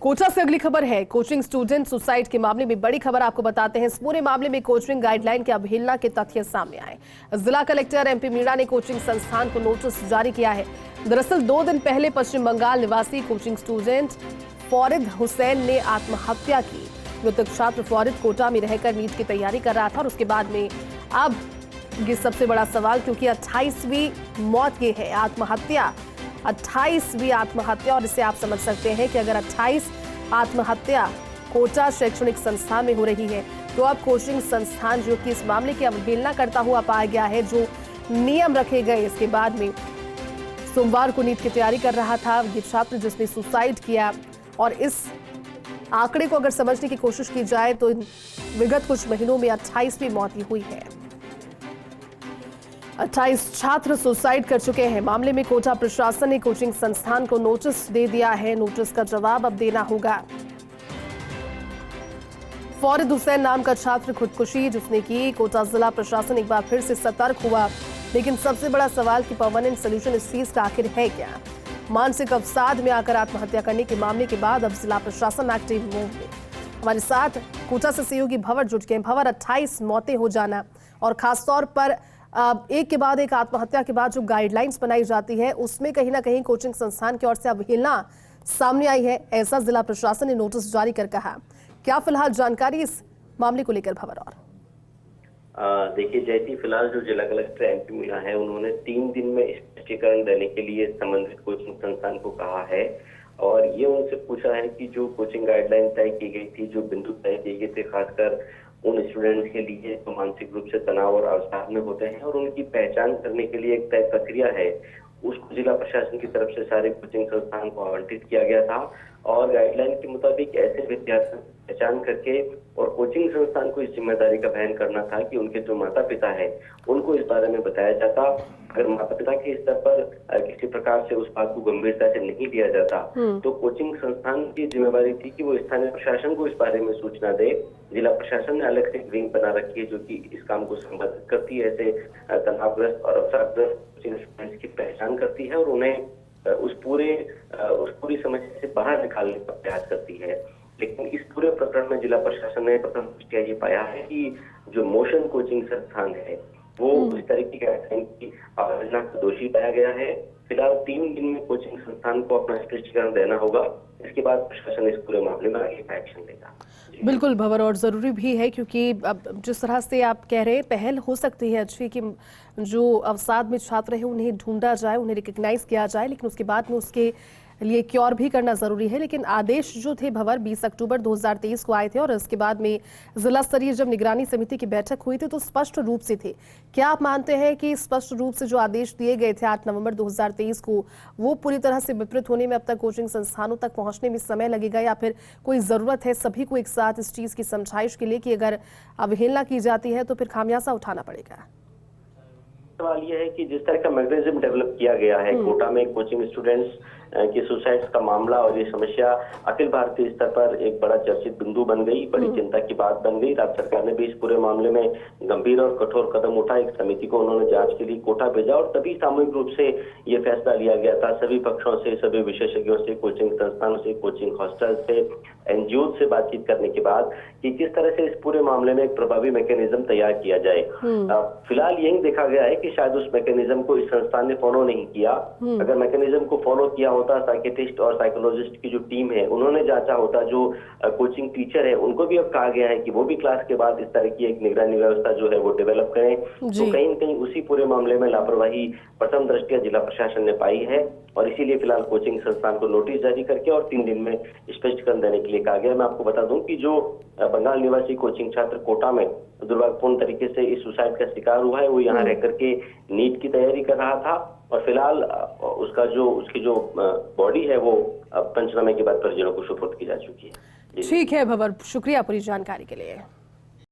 कोटा से अगली खबर है। कोचिंग स्टूडेंट सुसाइड के मामले में बड़ी खबर आपको बताते हैं। इस पूरे मामले में कोचिंग गाइडलाइन की अवहेलना के तथ्य सामने आए। जिला कलेक्टर एमपी मीणा ने कोचिंग संस्थान को नोटिस जारी किया है। दरअसल 2 दिन पहले पश्चिम बंगाल निवासी कोचिंग स्टूडेंट फौरिद हुसैन ने आत्महत्या की। मृतक छात्र फौरिद कोटा में रहकर नीट की तैयारी कर रहा था और उसके बाद में अब ये सबसे बड़ा सवाल, क्योंकि 28वीं मौत ये है, आत्महत्या, 28वीं आत्महत्या। और इसे आप समझ सकते हैं कि अगर 28 आत्महत्या कोटा शैक्षणिक संस्थान में हो रही है तो अब कोचिंग संस्थान जो कि इस मामले की अवहेलना करता हुआ पाया गया है, जो नियम रखे गए इसके बाद में सोमवार को नीट की तैयारी कर रहा था ये छात्र जिसने सुसाइड किया। और इस आंकड़े को अगर समझने की कोशिश की जाए तो विगत कुछ महीनों में 28वीं मौत हुई है। 28 छात्र सुसाइड कर चुके हैं। मामले में कोटा प्रशासन ने कोचिंग संस्थान को नोटिस दे दिया है। नोटिस का जवाब अब देना होगा। फौरिद हुसैन नाम का छात्र खुदकुशी जिसने की, कोटा जिला प्रशासन एक बार फिर से सतर्क हुआ, लेकिन सबसे बड़ा सवाल कि परमानेंट सोल्यूशन इस चीज का आखिर है क्या। मानसिक अवसाद में आकर आत्महत्या करने के मामले के बाद अब जिला प्रशासन एक्टिव मोड में। हमारे साथ कोटा से सहयोगी भंवर जुट गए। भंवर, 28 मौतें हो जाना और खासतौर पर एक के बाद एक आत्महत्या के बाद जो गाइडलाइंस बनाई जाती है उसमें कहीं ना कहीं कोचिंग संस्थान की ओर से अवहेलना सामने आई है, ऐसा जिला प्रशासन ने नोटिस जारी कर कहा। क्या फिलहाल जानकारी इस मामले को लेकर भंवर? और देखिए जयती, फिलहाल जो जिला कलेक्टर एमपी मीणा है उन्होंने 3 दिन में स्पष्टीकरण देने के लिए संबंधित कोचिंग संस्थान को कहा है और ये उनसे पूछा है कि जो कोचिंग गाइडलाइन तय की गई थी, जो बिंदु तय किए गए थे, खासकर उन स्टूडेंट्स के लिए जो मानसिक रूप से तनाव और अवसाद में होते हैं और उनकी पहचान करने के लिए एक तय प्रक्रिया है, उसको जिला प्रशासन की तरफ से सारे कोचिंग संस्थान को आवंटित किया गया था। और गाइडलाइन के मुताबिक ऐसे विद्यार्थियों की पहचान करके और कोचिंग संस्थान को इस जिम्मेदारी का वहन करना था कि उनके जो माता पिता है उनको इस बारे में बताया जाता। अगर माता पिता के स्तर पर किसी प्रकार से उस बात को गंभीरता से नहीं लिया जाता तो कोचिंग संस्थान की जिम्मेदारी थी कि वो स्थानीय प्रशासन को इस बारे में सूचना दे। जिला प्रशासन ने अलग से विंग बना रखी है जो कि इस काम को संबोधित करती है, ऐसे तनावग्रस्त और अवसादग्रस्त कोचिंग स्टूडेंट्स की पहचान करती है और उन्हें उस पूरी समस्या से बाहर निकालने का प्रयास करती है। लेकिन इस पूरे प्रकरण में जिला प्रशासन ने प्रथम दृष्टया ये पाया है कि जो मोशन कोचिंग संस्थान है वो इस तरीके की गाइडलाइन की अवहेलना का दोषी पाया गया है। फिलहाल 3 दिन में कोचिंग संस्थान को अपना स्पष्टीकरण देना होगा, इसके बाद प्रशासन इस पूरे मामले में आगे का एक्शन लेगा। बिल्कुल भंवर, और जरूरी भी है क्योंकि अब जिस तरह से आप कह रहे हैं पहल हो सकती है अच्छी कि जो अवसाद में छात्र है उन्हें ढूंढा जाए, उन्हें रिकग्नाइज किया जाए, लेकिन उसके बाद में उसके लिए क्योर भी करना जरूरी है। लेकिन आदेश जो थे भंवर 20 अक्टूबर 2023 को आए थे और इसके बाद में जिला स्तरीय जब निगरानी समिति की बैठक हुई थी तो स्पष्ट रूप से थे। क्या आप मानते हैं कि स्पष्ट रूप से जो आदेश दिए गए थे 8 नवंबर 2023 को वो पूरी तरह से विपरीत होने में अब तक कोचिंग संस्थानों तक पहुंचने में समय लगेगा, या फिर कोई जरूरत है सभी को एक साथ इस चीज की समझाइश के लिए कि अगर अवहेलना की जाती है तो फिर खामियाजा उठाना पड़ेगा? सवाल यह है कि जिस तरह का मैकेनिज्म डेवलप किया गया है कोटा में कोचिंग स्टूडेंट्स की सुसाइड्स का मामला और ये समस्या अखिल भारतीय स्तर पर एक बड़ा चर्चित बिंदु बन गई, बड़ी चिंता की बात बन गई। राज्य सरकार ने भी इस पूरे मामले में गंभीर और कठोर कदम उठा। एक समिति को उन्होंने जांच के लिए कोटा भेजा और तभी सामूहिक रूप से ये फैसला लिया गया था सभी पक्षों से, सभी विशेषज्ञों से, कोचिंग संस्थानों से, कोचिंग हॉस्टल से, एनजीओ से बातचीत करने के बाद कि किस तरह से इस पूरे मामले में एक प्रभावी मैकेनिज्म तैयार किया जाए। फिलहाल यही देखा गया है कि शायद उस मैकेनिज्म को इस संस्थान ने फॉलो नहीं किया। अगर मैकेनिज्म को फॉलो किया होता, साइकियाट्रिस्ट और साइकोलॉजिस्ट की जो टीम है उन्होंने जांचा होता, जो कोचिंग टीचर है उनको भी अब कहा गया है कि वो भी क्लास के बाद इस तरह की एक निगरानी व्यवस्था जो है वो डेवलप करें, तो कहीं न कहीं उसी पूरे मामले में लापरवाही प्रथम दृष्टया जिला प्रशासन ने पाई है और इसीलिए फिलहाल कोचिंग संस्थान को नोटिस जारी करके और 3 दिन में स्पष्टीकरण देने के लिए कहा गया। मैं आपको बता दूं कि जो बंगाल निवासी कोचिंग छात्र कोटा में दुर्भाग्यपूर्ण तरीके से इस सुसाइड का शिकार हुआ है, वो यहाँ रह करके नीट की तैयारी कर रहा था और फिलहाल उसकी जो बॉडी है वो पंचनामे के बाद परिजनों को सुपुर्द की जा चुकी है। ठीक है भंवर, शुक्रिया पूरी जानकारी के लिए।